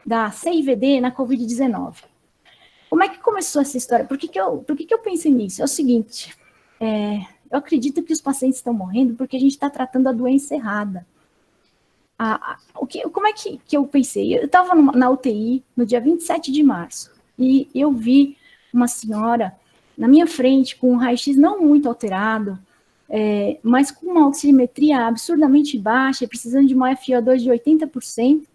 da CIVD na Covid-19. Como é que começou essa história? Por que eu pensei nisso? É o seguinte, eu acredito que os pacientes estão morrendo porque a gente está tratando a doença errada. Como é que eu pensei? Eu estava na UTI no dia 27 de março e eu vi uma senhora na minha frente com um raio-x não muito alterado, mas com uma oximetria absurdamente baixa, precisando de uma FiO2 de 80%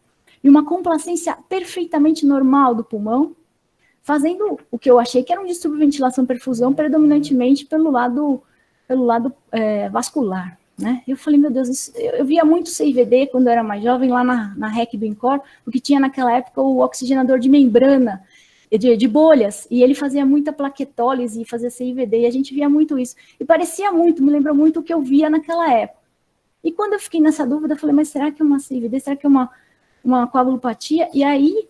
e uma complacência perfeitamente normal do pulmão, fazendo o que eu achei que era um distúrbio de ventilação-perfusão predominantemente pelo lado vascular. Né? Eu falei, meu Deus, eu via muito CIVD quando eu era mais jovem, lá na REC do INCOR, porque tinha naquela época o oxigenador de membrana, de bolhas, e ele fazia muita plaquetólise e fazia CIVD, e a gente via muito isso. E parecia muito, me lembrou muito o que eu via naquela época. E quando eu fiquei nessa dúvida, eu falei, mas será que é uma CIVD? Será que é uma coagulopatia? E aí,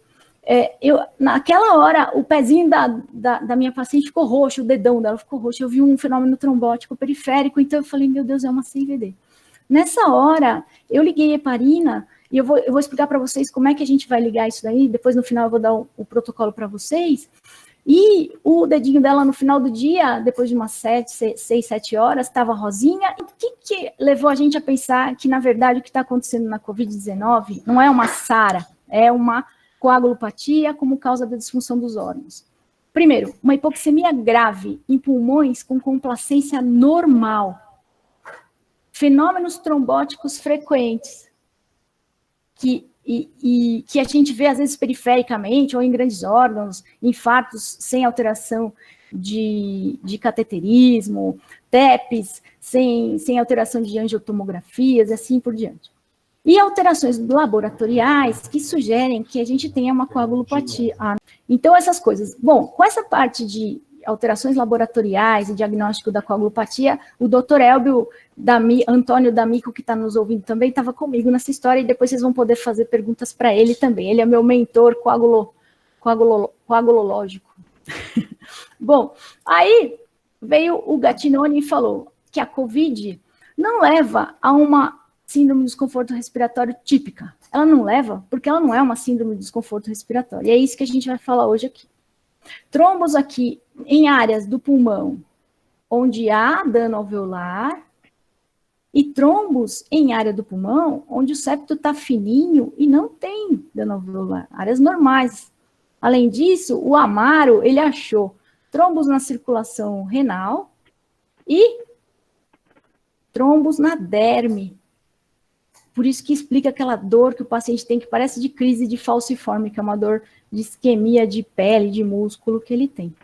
naquela hora, o pezinho da minha paciente ficou roxo, o dedão dela ficou roxo, eu vi um fenômeno trombótico periférico, então eu falei, meu Deus, é uma CIVD. Nessa hora, eu liguei a heparina, e eu vou explicar para vocês como é que a gente vai ligar isso daí, depois no final eu vou dar o protocolo para vocês, e o dedinho dela no final do dia, depois de umas 6, 7 horas, estava rosinha. E o que levou a gente a pensar que, na verdade, o que está acontecendo na Covid-19 não é uma SARA, é uma coagulopatia como causa da disfunção dos órgãos. Primeiro, uma hipoxemia grave em pulmões com complacência normal. Fenômenos trombóticos frequentes, que a gente vê, às vezes, perifericamente ou em grandes órgãos, infartos sem alteração de cateterismo, TEPs sem alteração de angiotomografias, e assim por diante. E alterações laboratoriais que sugerem que a gente tenha uma coagulopatia. Então, essas coisas. Bom, com essa parte de alterações laboratoriais e diagnóstico da coagulopatia, o doutor Elbio Antônio D'Amico, que está nos ouvindo também, estava comigo nessa história, e depois vocês vão poder fazer perguntas para ele também. Ele é meu mentor coagulológico. Bom, aí veio o Gattinoni e falou que a COVID não leva a uma síndrome de desconforto respiratório típica. Ela não leva porque ela não é uma síndrome de desconforto respiratório. E é isso que a gente vai falar hoje aqui. Trombos aqui em áreas do pulmão onde há dano alveolar e trombos em área do pulmão onde o septo está fininho e não tem dano alveolar, áreas normais. Além disso, o Amaro, ele achou trombos na circulação renal e trombos na derme. Por isso que explica aquela dor que o paciente tem, que parece de crise de falciforme, que é uma dor de isquemia de pele, de músculo que ele tem.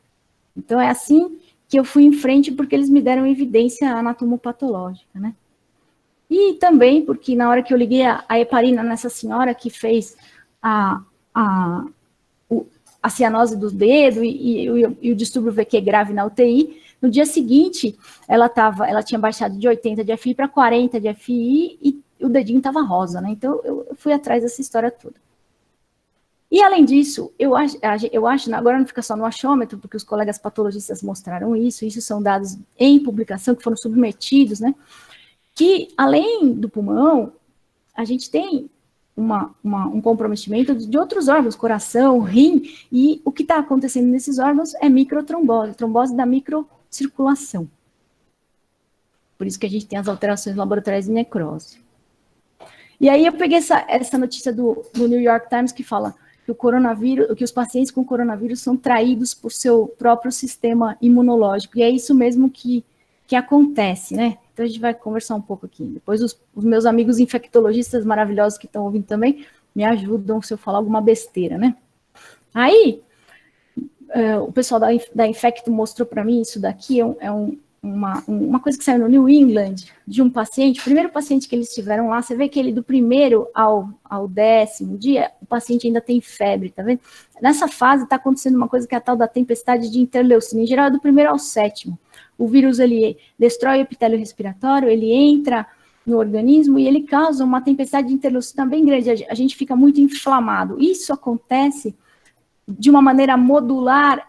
Então, é assim que eu fui em frente, porque eles me deram evidência anatomopatológica, né? E também porque na hora que eu liguei a heparina nessa senhora que fez a cianose do dedo e o distúrbio VQ grave na UTI, no dia seguinte, ela tinha baixado de 80 de FI para 40 de FI e o dedinho estava rosa, né? Então, eu fui atrás dessa história toda. E, além disso, eu acho, agora não fica só no achômetro, porque os colegas patologistas mostraram isso são dados em publicação, que foram submetidos, né? Que, além do pulmão, a gente tem um comprometimento de outros órgãos, coração, rim, e o que está acontecendo nesses órgãos é microtrombose, trombose da microcirculação. Por isso que a gente tem as alterações laboratoriais de necrose. E aí eu peguei essa notícia do New York Times que fala que os pacientes com coronavírus são traídos por seu próprio sistema imunológico. E é isso mesmo que acontece, né? Então a gente vai conversar um pouco aqui. Depois os meus amigos infectologistas maravilhosos que estão ouvindo também me ajudam se eu falar alguma besteira, né? Aí, o pessoal da Infecto mostrou para mim isso daqui, uma coisa que saiu no New England, de um paciente, o primeiro paciente que eles tiveram lá, você vê que ele do primeiro ao 10º dia, o paciente ainda tem febre, tá vendo? Nessa fase está acontecendo uma coisa que é a tal da tempestade de interleucina, em geral é do primeiro ao 7º. O vírus, ele destrói o epitélio respiratório, ele entra no organismo e ele causa uma tempestade de interleucina bem grande, a gente fica muito inflamado. Isso acontece de uma maneira modular,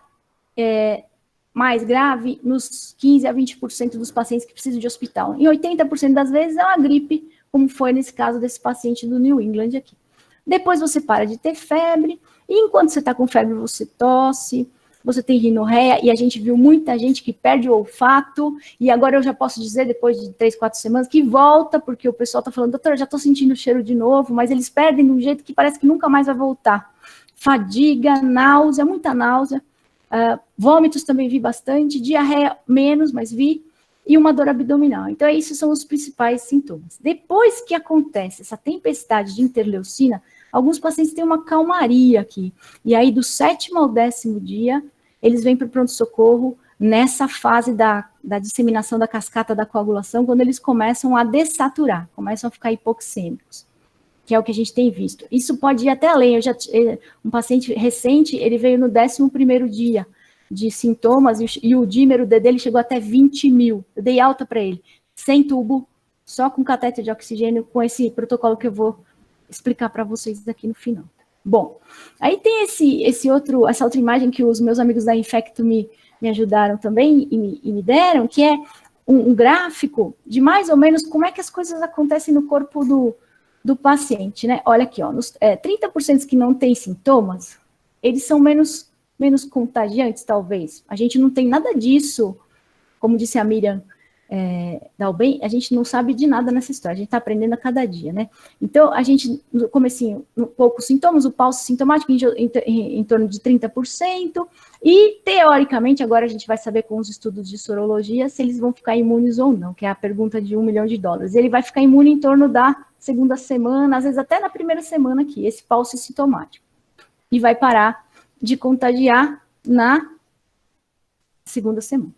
mais grave nos 15% a 20% dos pacientes que precisam de hospital. Em 80% das vezes é uma gripe, como foi nesse caso desse paciente do New England aqui. Depois você para de ter febre, e enquanto você está com febre, você tosse, você tem rinorreia, e a gente viu muita gente que perde o olfato, e agora eu já posso dizer, depois de 3, 4 semanas, que volta, porque o pessoal está falando, doutora, já estou sentindo o cheiro de novo, mas eles perdem de um jeito que parece que nunca mais vai voltar. Fadiga, náusea, muita náusea, vômitos também vi bastante, diarreia menos, mas vi, e uma dor abdominal. Então, esses são os principais sintomas. Depois que acontece essa tempestade de interleucina, alguns pacientes têm uma calmaria aqui, e aí do 7º ao 10º dia, eles vêm para o pronto-socorro nessa fase da disseminação da cascata da coagulação, quando eles começam a dessaturar, começam a ficar hipoxêmicos, que é o que a gente tem visto. Isso pode ir até além. Um paciente recente, ele veio no 11º dia de sintomas, e o dímero dele chegou até 20 mil. Eu dei alta para ele, sem tubo, só com catéter de oxigênio, com esse protocolo que eu vou explicar para vocês aqui no final. Bom, aí tem essa outra imagem que os meus amigos da Infecto me ajudaram também e me deram, que é um gráfico de mais ou menos como é que as coisas acontecem no corpo do paciente, né? Olha aqui, ó, 30% que não têm sintomas, eles são menos contagiantes, talvez. A gente não tem nada disso, como disse a Miriam Dalben, a gente não sabe de nada nessa história, a gente está aprendendo a cada dia, né? Então, a gente, no comecinho, poucos sintomas, o pulso sintomático em torno de 30%, e, teoricamente, agora a gente vai saber com os estudos de sorologia se eles vão ficar imunes ou não, que é a pergunta de $1 milhão. Ele vai ficar imune em torno da 2ª semana, às vezes até na 1ª semana aqui, esse pulso sintomático, e vai parar de contagiar na 2ª semana.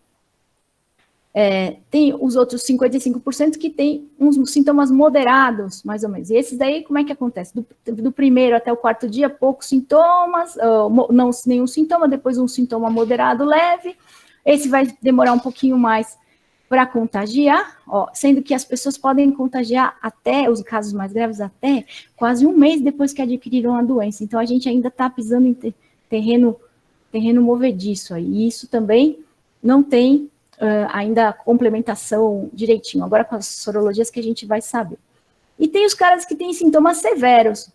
Tem os outros 55% que tem uns sintomas moderados, mais ou menos. E esses daí, como é que acontece? Do 1º até o 4º dia, poucos sintomas, não nenhum sintoma, depois um sintoma moderado leve. Esse vai demorar um pouquinho mais para contagiar, sendo que as pessoas podem contagiar até, os casos mais graves, até quase 1 mês depois que adquiriram a doença. Então, a gente ainda está pisando em terreno movediço aí. E isso também não tem ainda a complementação direitinho. Agora com as sorologias que a gente vai saber. E tem os caras que têm sintomas severos.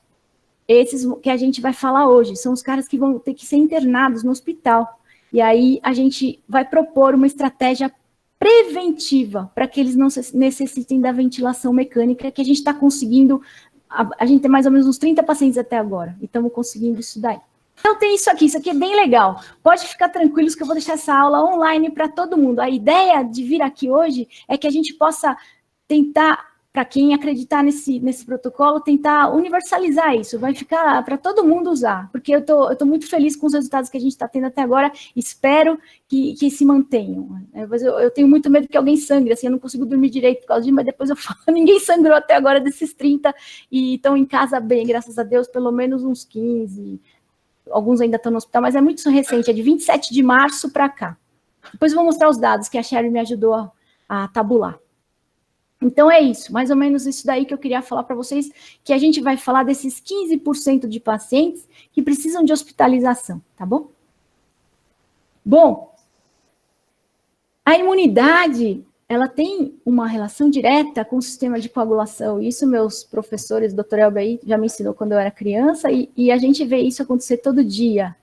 Esses que a gente vai falar hoje, são os caras que vão ter que ser internados no hospital. E aí a gente vai propor uma estratégia preventiva para que eles não necessitem da ventilação mecânica, que a gente está conseguindo. A gente tem mais ou menos uns 30 pacientes até agora, e estamos conseguindo isso daí. Então tem isso aqui é bem legal. Pode ficar tranquilos que eu vou deixar essa aula online para todo mundo. A ideia de vir aqui hoje é que a gente possa tentar, para quem acreditar nesse protocolo, tentar universalizar isso. Vai ficar para todo mundo usar, porque eu tô muito feliz com os resultados que a gente está tendo até agora. Espero que se mantenham. Eu tenho muito medo que alguém sangre, assim, eu não consigo dormir direito por causa disso, mas depois eu falo, ninguém sangrou até agora desses 30 e estão em casa bem, graças a Deus, pelo menos uns 15. Alguns ainda estão no hospital, mas é muito recente, é de 27 de março para cá. Depois eu vou mostrar os dados que a Sherry me ajudou a tabular. Então é isso, mais ou menos isso daí que eu queria falar para vocês, que a gente vai falar desses 15% de pacientes que precisam de hospitalização, tá bom? Bom, a imunidade, ela tem uma relação direta com o sistema de coagulação. Isso meus professores, Dr. Elber aí, já me ensinou quando eu era criança, e a gente vê isso acontecer todo dia.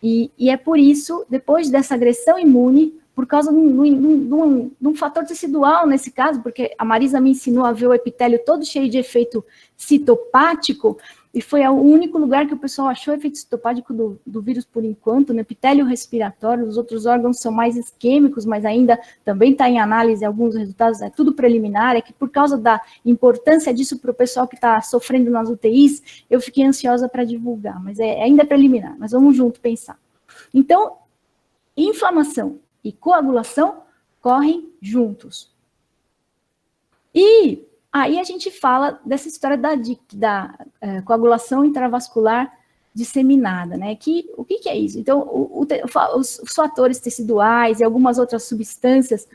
E é por isso, depois dessa agressão imune, por causa de um fator tecidual nesse caso, porque a Marisa me ensinou a ver o epitélio todo cheio de efeito citopático, e foi o único lugar que o pessoal achou efeito citopático do vírus por enquanto, no epitélio respiratório. Os outros órgãos são mais isquêmicos, mas ainda também está em análise alguns resultados, é tudo preliminar, é que por causa da importância disso para o pessoal que está sofrendo nas UTIs, eu fiquei ansiosa para divulgar, mas ainda é preliminar, mas vamos junto pensar. Então, inflamação e coagulação correm juntos. E aí a gente fala dessa história da coagulação intravascular disseminada, né? O que é isso? Então, os fatores teciduais e algumas outras substâncias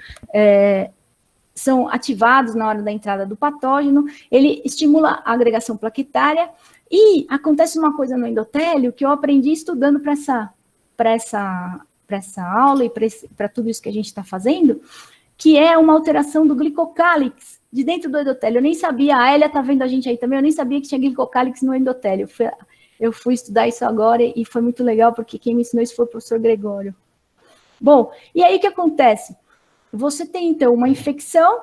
são ativados na hora da entrada do patógeno, ele estimula a agregação plaquetária, e acontece uma coisa no endotélio que eu aprendi estudando para essa aula e para tudo isso que a gente está fazendo, que é uma alteração do glicocálix, de dentro do endotélio. Eu nem sabia, a Elia tá vendo a gente aí também, eu nem sabia que tinha glicocálix no endotélio. Eu fui estudar isso agora e foi muito legal, porque quem me ensinou isso foi o professor Gregório. Bom, e aí o que acontece? Você tem, então, uma infecção,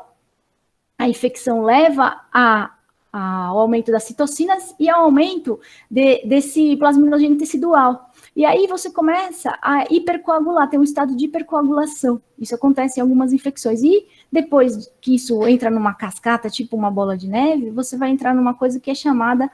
a infecção leva ao aumento das citocinas e ao aumento desse plasminogênio tecidual. E aí você começa a hipercoagular, tem um estado de hipercoagulação. Isso acontece em algumas infecções. E depois que isso entra numa cascata, tipo uma bola de neve, você vai entrar numa coisa que é chamada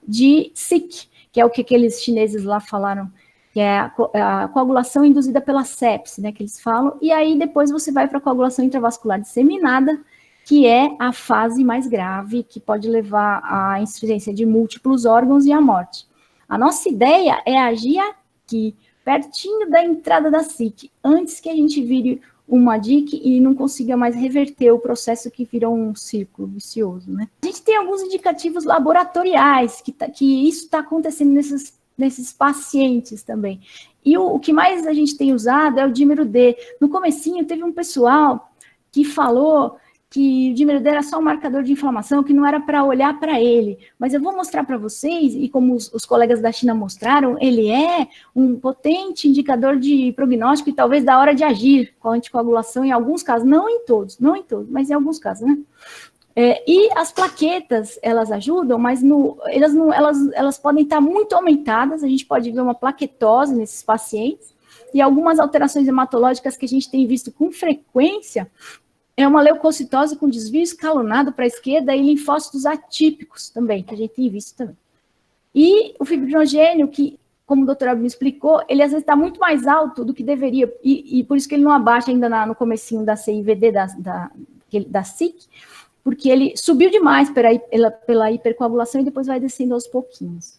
de SIC, que é o que aqueles chineses lá falaram, que é a coagulação induzida pela sepse, né, que eles falam. E aí depois você vai para a coagulação intravascular disseminada, que é a fase mais grave, que pode levar à insuficiência de múltiplos órgãos e à morte. A nossa ideia é agir aqui, pertinho da entrada da SIC, antes que a gente vire uma DIC e não consiga mais reverter o processo que virou um círculo vicioso, né? A gente tem alguns indicativos laboratoriais que isso está acontecendo nesses pacientes também. E o que mais a gente tem usado é o dímero D. No comecinho teve um pessoal que falou que o dímero D era só um marcador de inflamação, que não era para olhar para ele. Mas eu vou mostrar para vocês, e como os colegas da China mostraram, ele é um potente indicador de prognóstico e talvez da hora de agir com a anticoagulação em alguns casos, não em todos, mas em alguns casos, né? E as plaquetas, elas ajudam, mas elas podem estar muito aumentadas, a gente pode ver uma plaquetose nesses pacientes, e algumas alterações hematológicas que a gente tem visto com frequência, é uma leucocitose com desvio escalonado para a esquerda e linfócitos atípicos também, que a gente tem visto também. E o fibrinogênio, que, como o doutor Abel me explicou, ele às vezes está muito mais alto do que deveria, e por isso que ele não abaixa ainda no comecinho da CIVD, da SIC, porque ele subiu demais pela hipercoagulação e depois vai descendo aos pouquinhos.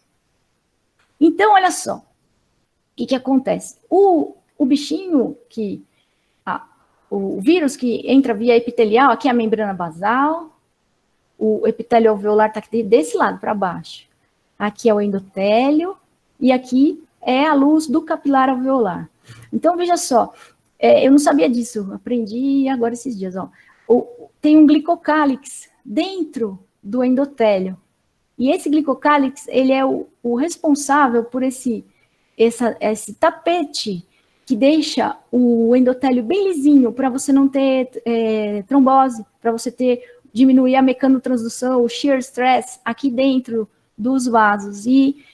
Então, olha só, o que acontece? O bichinho o vírus que entra via epitelial, aqui é a membrana basal, o epitélio alveolar está aqui desse lado para baixo. Aqui é o endotélio e aqui é a luz do capilar alveolar. Então, veja só, eu não sabia disso, aprendi agora esses dias, ó. Tem um glicocálix dentro do endotélio. E esse glicocálix, ele é o responsável por esse tapete que deixa o endotélio bem lisinho para você não ter trombose, para você diminuir a mecanotransdução, o shear stress aqui dentro dos vasos. E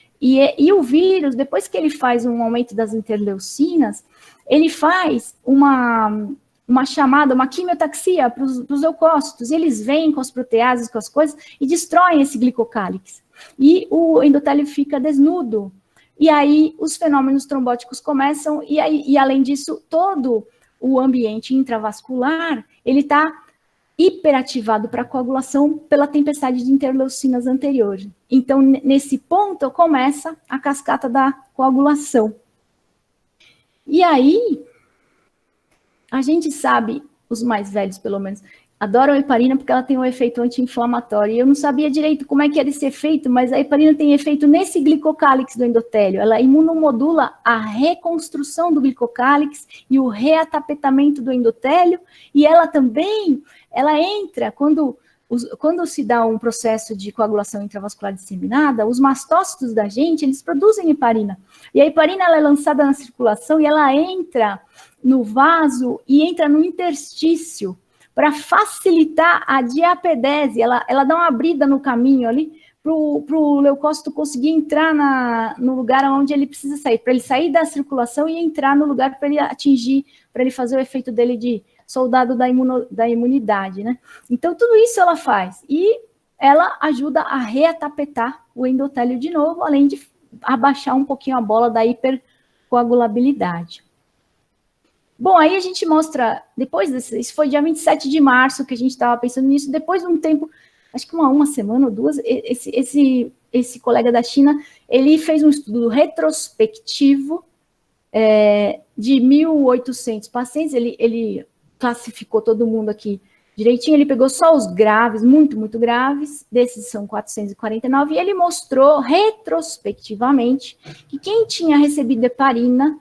o vírus, depois que ele faz um aumento das interleucinas, ele faz uma chamada, uma quimiotaxia para os leucócitos, e eles vêm com as proteases, com as coisas, e destroem esse glicocálix. E o endotélio fica desnudo. E aí os fenômenos trombóticos começam, e além disso, todo o ambiente intravascular, ele está hiperativado para coagulação pela tempestade de interleucinas anteriores. Então, nesse ponto, começa a cascata da coagulação. E aí, a gente sabe, os mais velhos pelo menos, adoram a heparina porque ela tem um efeito anti-inflamatório. E eu não sabia direito como é que era esse efeito, mas a heparina tem efeito nesse glicocálix do endotélio. Ela imunomodula a reconstrução do glicocálix e o reatapetamento do endotélio. E ela também, ela entra, quando se dá um processo de coagulação intravascular disseminada, os mastócitos da gente, eles produzem heparina. E a heparina, ela é lançada na circulação e ela entra no vaso e entra no interstício, para facilitar a diapedese, ela dá uma abrida no caminho ali, para o leucócito conseguir entrar no lugar onde ele precisa sair, para ele sair da circulação e entrar no lugar para ele atingir, para ele fazer o efeito dele de soldado da imunidade, né? Então, tudo isso ela faz, e ela ajuda a reatapetar o endotélio de novo, além de abaixar um pouquinho a bola da hipercoagulabilidade. Bom, aí a gente mostra, depois isso foi dia 27 de março que a gente estava pensando nisso, depois de um tempo, acho que uma semana ou duas, esse colega da China, ele fez um estudo retrospectivo de 1.800 pacientes, ele classificou todo mundo aqui direitinho, ele pegou só os graves, muito, muito graves, desses são 449, e ele mostrou retrospectivamente que quem tinha recebido heparina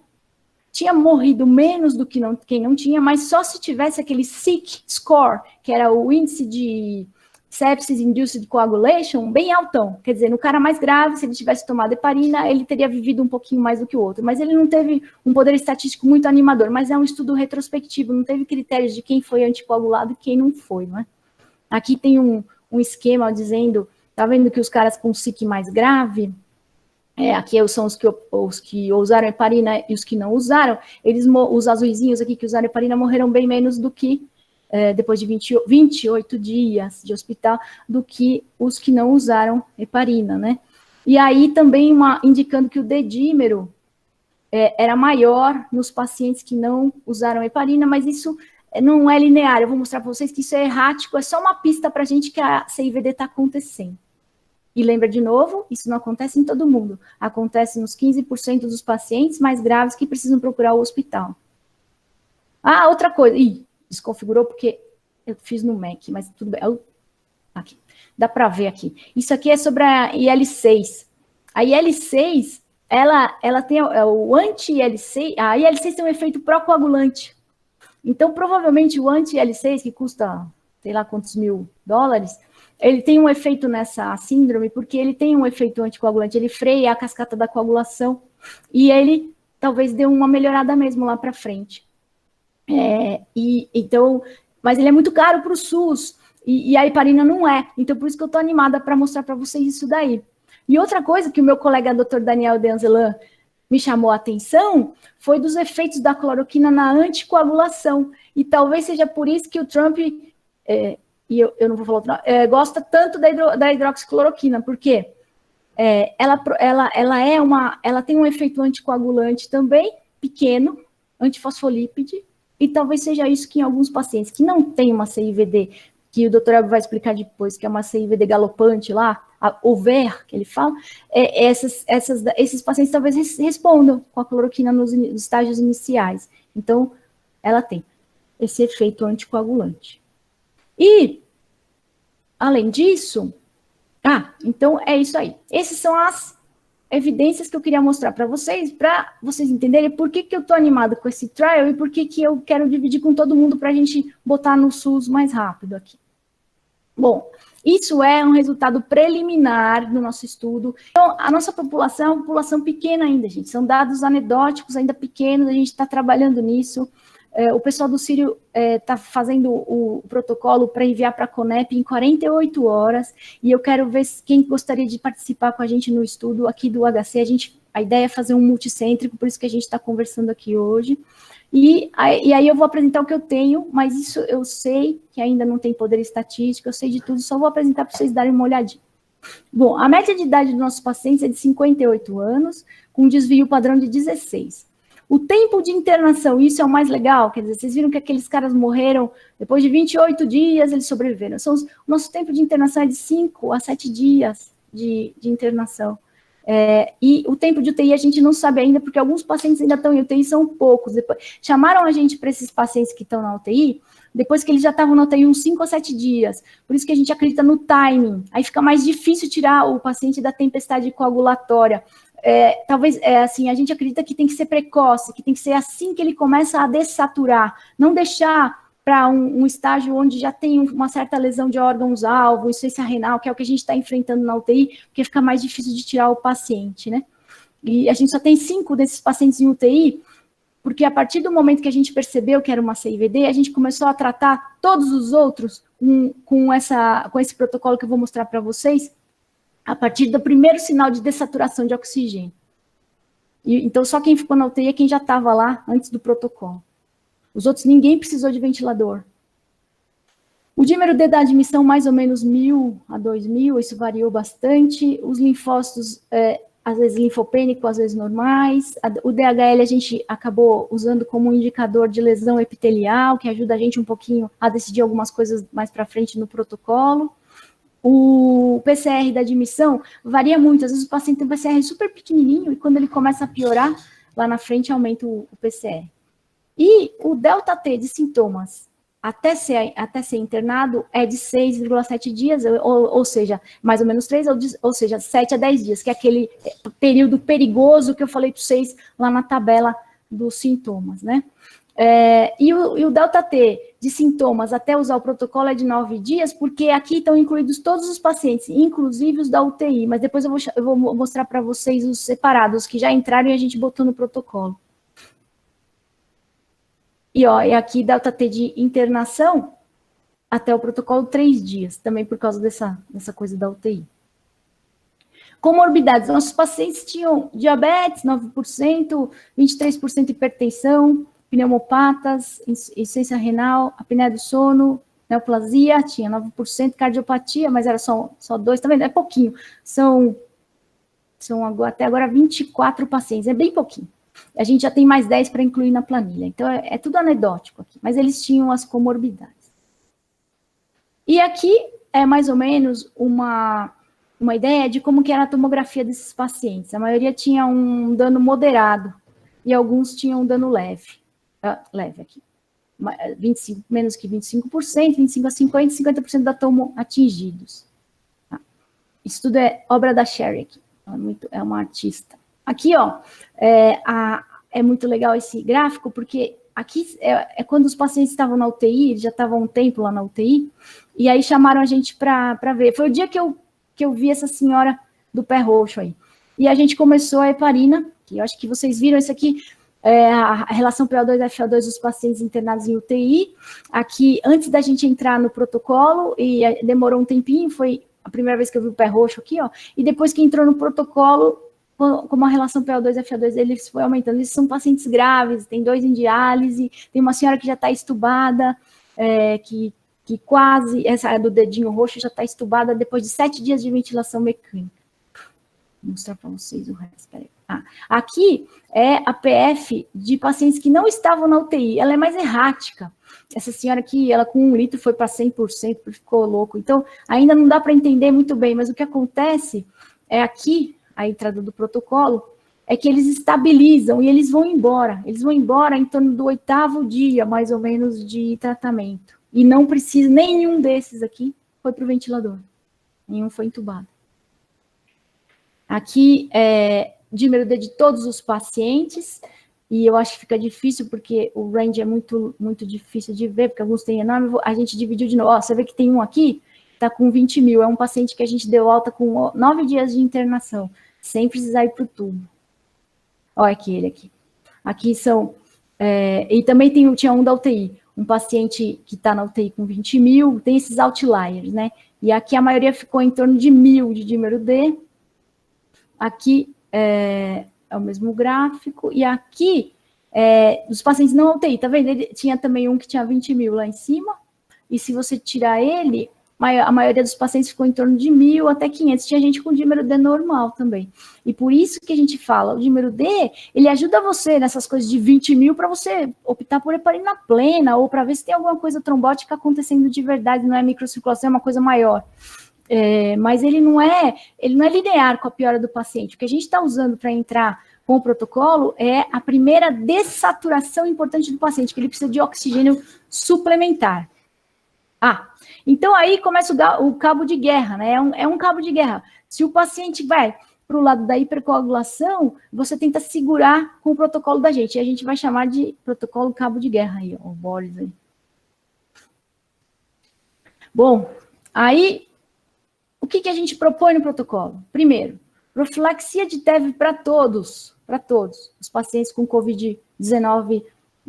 tinha morrido menos do que quem não tinha, mas só se tivesse aquele SIC score, que era o índice de sepsis induced coagulation, bem altão. Quer dizer, no cara mais grave, se ele tivesse tomado heparina, ele teria vivido um pouquinho mais do que o outro. Mas ele não teve um poder estatístico muito animador, mas é um estudo retrospectivo, não teve critérios de quem foi anticoagulado e quem não foi, não é? Aqui tem um esquema dizendo, tá vendo que os caras com SIC mais grave, aqui são os que usaram heparina e os que não usaram, os azuizinhos aqui que usaram heparina morreram bem menos do que, depois de 28 dias de hospital, do que os que não usaram heparina, né? E aí também indicando que o D-dímero era maior nos pacientes que não usaram heparina, mas isso não é linear. Eu vou mostrar para vocês que isso é errático, é só uma pista para a gente que a CIVD está acontecendo. E lembra de novo, isso não acontece em todo mundo. Acontece nos 15% dos pacientes mais graves que precisam procurar o hospital. Ah, outra coisa. Desconfigurou porque eu fiz no Mac, mas tudo bem. Aqui, dá para ver aqui. Isso aqui é sobre a IL-6. A IL-6, ela tem o anti-IL-6, a IL-6 tem um efeito pró-coagulante. Então, provavelmente, o anti-IL-6, que custa, sei lá quantos $1.000, ele tem um efeito nessa síndrome, porque ele tem um efeito anticoagulante, ele freia a cascata da coagulação, e ele talvez dê uma melhorada mesmo lá para frente. Então, mas ele é muito caro para o SUS, e a heparina não é. Então, por isso que eu estou animada para mostrar para vocês isso daí. E outra coisa que o meu colega Dr. Daniel Denzelan me chamou a atenção foi dos efeitos da cloroquina na anticoagulação. E talvez seja por isso que o Trump, e eu não vou falar outro nome, gosta tanto da hidroxicloroquina, porque ela tem um efeito anticoagulante também, pequeno, antifosfolípide, e talvez seja isso que em alguns pacientes que não têm uma CIVD, que o doutor Elber vai explicar depois, que é uma CIVD galopante lá, a OVER, que ele fala, esses pacientes talvez respondam com a cloroquina nos estágios iniciais. Então, ela tem esse efeito anticoagulante. E, além disso, então é isso aí. Essas são as evidências que eu queria mostrar para vocês entenderem por que eu estou animada com esse trial e por que eu quero dividir com todo mundo para a gente botar no SUS mais rápido aqui. Bom, isso é um resultado preliminar do nosso estudo. Então, a nossa população é uma população pequena ainda, gente. São dados anedóticos ainda pequenos, a gente está trabalhando nisso. O pessoal do Sírio está fazendo o protocolo para enviar para a Conep em 48 horas, e eu quero ver quem gostaria de participar com a gente no estudo aqui do HC. A ideia é fazer um multicêntrico, por isso que a gente está conversando aqui hoje. E aí eu vou apresentar o que eu tenho, mas isso eu sei que ainda não tem poder estatístico, eu sei de tudo, só vou apresentar para vocês darem uma olhadinha. Bom, a média de idade dos nossos pacientes é de 58 anos, com um desvio padrão de 16. O tempo de internação, isso é o mais legal, quer dizer, vocês viram que aqueles caras morreram depois de 28 dias, eles sobreviveram. O nosso tempo de internação é de 5 a 7 dias de internação. E o tempo de UTI a gente não sabe ainda, porque alguns pacientes ainda estão em UTI, são poucos. Chamaram a gente para esses pacientes que estão na UTI, depois que eles já estavam na UTI uns 5 a 7 dias. Por isso que a gente acredita no timing. Aí fica mais difícil tirar o paciente da tempestade coagulatória. Talvez, assim, a gente acredita que tem que ser precoce, que tem que ser assim que ele começa a dessaturar, não deixar para um estágio onde já tem uma certa lesão de órgãos-alvo, insuficiência renal, que é o que a gente está enfrentando na UTI, porque fica mais difícil de tirar o paciente, né? E a gente só tem 5 desses pacientes em UTI, porque a partir do momento que a gente percebeu que era uma CIVD, a gente começou a tratar todos os outros com esse protocolo que eu vou mostrar para vocês, a partir do primeiro sinal de dessaturação de oxigênio. Então, só quem ficou na UTI é quem já estava lá antes do protocolo. Os outros, ninguém precisou de ventilador. O dímero D da admissão, mais ou menos 1.000 a 2.000, isso variou bastante. Os linfócitos, às vezes linfopênico, às vezes normais. O DHL a gente acabou usando como um indicador de lesão epitelial, que ajuda a gente um pouquinho a decidir algumas coisas mais para frente no protocolo. O PCR da admissão varia muito, às vezes o paciente tem um PCR super pequenininho e quando ele começa a piorar, lá na frente aumenta o PCR. E o delta T de sintomas até ser internado é de 6,7 dias, ou seja, mais ou menos 3, ou seja, 7 a 10 dias, que é aquele período perigoso que eu falei para vocês lá na tabela dos sintomas, né? E o delta T de sintomas até usar o protocolo é de 9 dias, porque aqui estão incluídos todos os pacientes, inclusive os da UTI, mas depois eu vou mostrar para vocês os separados, que já entraram e a gente botou no protocolo. E aqui delta T de internação até o protocolo 3 dias, também por causa dessa coisa da UTI. Comorbidades, nossos pacientes tinham diabetes, 9%, 23% hipertensão, pneumopatas, insuficiência renal, apneia do sono, neoplasia, tinha 9%, cardiopatia, mas era só 2, tá vendo? É pouquinho. São até agora 24 pacientes, é bem pouquinho. A gente já tem mais 10 para incluir na planilha, então é tudo anedótico aqui, mas eles tinham as comorbidades. E aqui é mais ou menos uma ideia de como que era a tomografia desses pacientes. A maioria tinha um dano moderado e alguns tinham um dano leve. Leve aqui. 25, menos que 25%, 25% a 50%, 50% da tomo atingidos. Tá. Isso tudo é obra da Sherry aqui. É uma artista. Aqui, é muito legal esse gráfico, porque aqui é quando os pacientes estavam na UTI, eles já estavam um tempo lá na UTI, e aí chamaram a gente para ver. Foi o dia que eu vi essa senhora do pé roxo aí. E a gente começou a heparina, que eu acho que vocês viram isso aqui, a relação PO2-FO2 dos pacientes internados em UTI. Aqui, antes da gente entrar no protocolo, e demorou um tempinho, foi a primeira vez que eu vi o pé roxo aqui, e depois que entrou no protocolo, como a relação PO2-FO2 eles foi aumentando. Eles são pacientes graves, tem 2 em diálise, tem uma senhora que já está estubada, que quase, essa do dedinho roxo já está estubada depois de 7 dias de ventilação mecânica. Vou mostrar para vocês o resto, peraí. Aqui é a PF de pacientes que não estavam na UTI, ela é mais errática. Essa senhora aqui, ela com 1 litro foi para 100%, ficou louco. Então, ainda não dá para entender muito bem, mas o que acontece é aqui, a entrada do protocolo, é que eles estabilizam e eles vão embora. Eles vão embora em torno do 8º dia, mais ou menos, de tratamento. E não precisa, nenhum desses aqui foi para o ventilador. Nenhum foi entubado. Aqui é dímero D de todos os pacientes, e eu acho que fica difícil, porque o range é muito, muito difícil de ver, porque alguns têm enorme, a gente dividiu de novo. Você vê que tem um aqui, está com 20 mil, é um paciente que a gente deu alta com 9 dias de internação, sem precisar ir para o tubo. Olha aqui, ele aqui. Aqui são, e também tinha um da UTI, um paciente que está na UTI com 20 mil, tem esses outliers, né? E aqui a maioria ficou em torno de 1.000 de dímero D. Aqui é o mesmo gráfico. E aqui, dos pacientes não UTI, tá vendo? Ele tinha também um que tinha 20 mil lá em cima. E se você tirar ele, a maioria dos pacientes ficou em torno de 1.000 até 500. Tinha gente com dímero D normal também. E por isso que a gente fala, o dímero D, ele ajuda você nessas coisas de 20 mil para você optar por heparina plena ou para ver se tem alguma coisa trombótica acontecendo de verdade, não é microcirculação, é uma coisa maior. Mas ele não é linear com a piora do paciente. O que a gente está usando para entrar com o protocolo é a primeira dessaturação importante do paciente, que ele precisa de oxigênio suplementar. Então aí começa o cabo de guerra, né? É um cabo de guerra. Se o paciente vai para o lado da hipercoagulação, você tenta segurar com o protocolo da gente. E a gente vai chamar de protocolo cabo de guerra aí, ó, o Boris aí. Bom, aí, o que a gente propõe no protocolo? Primeiro, profilaxia de TEV para todos, os pacientes com COVID-19